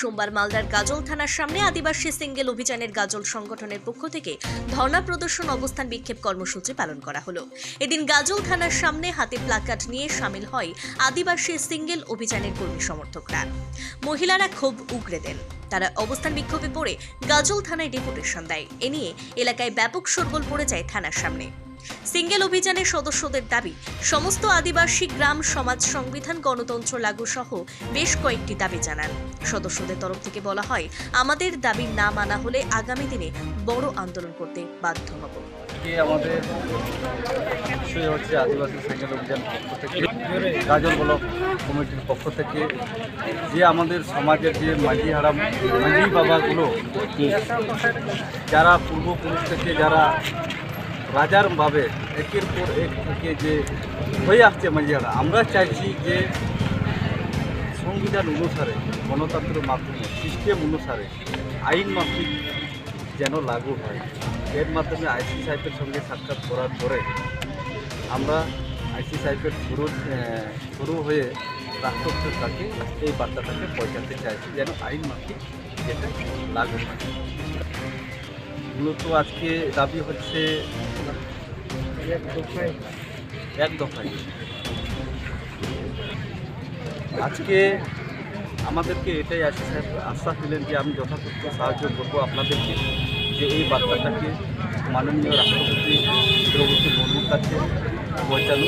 সোমবার মালদার গাজল থানার সামনে আদিবাসী সিঙ্গেল অভিযানের গাজল সংগঠনের পক্ষ থেকে ধর্ণা প্রদর্শন অবস্থান বিক্ষোভ কর্মসূচি পালন করা হলো। এদিন গাজল থানার সামনে হাতে প্লাকার্ড নিয়ে সামিল হয় আদিবাসী সিঙ্গেল অভিযানের কর্মী সমর্থকরা। মহিলারা ক্ষোভ উগরে দেন। তারা অবস্থান বিক্ষোভে পড়ে গাজল থানায় ডেপুটেশন দেয়। এ নিয়ে এলাকায় ব্যাপক শোরগোল পড়ে যায় থানার সামনে। সিঙ্গেল অভিযানের সদস্যদের দাবি, সমস্ত আদিবাসী গ্রাম সমাজ সংবিধান গণতন্ত্র লাগু সহ বেশ কয়েকটি দাবি জানান। সদস্যদের তরফ থেকে বলা হয়, আমাদের দাবি না মানা হলে আগামী দিনে বড় আন্দোলন করতে বাধ্য হব। আমাদের বিষয় হচ্ছে আদিবাসী সিঙ্গেল অভিযান পক্ষ থেকে গাজল ব্লক কমিটির পক্ষ থেকে যে আমাদের সমাজের যে মাঝি বাবাগুলো যারা পূর্বপুরুষ থেকে যারা রাজার ভাবে একের পর এক থেকে যে হয়ে আসছে মাঝিহারা, আমরা চাইছি যে সংবিধান অনুসারে গণতন্ত্রের মাধ্যমে সিস্টেম অনুসারে আইন মাফিক যেন লাগু হয়। এর মাধ্যমে আইসি সাহেবের সঙ্গে সাক্ষাৎ করার পরে আমরা আইসি সাহেবের শুরু হয়ে রাষ্ট্রপতির কাছে এই বার্তাটাকে পৌঁছাতে চাইছি যেন আইন মাফিক যেটা লাগু হয়। মূলত আজকে দাবি হচ্ছে এক দফায়। আজকে আমাদেরকে এটাই আশ্বাস দিলেন যে আমি যথাযথ সাহায্য করবো আপনাদেরকে, যে এই বার্তাটাকে মাননীয় রাষ্ট্রপতি দ্রৌপদী মুর্মুর কাছে পৌঁছানো।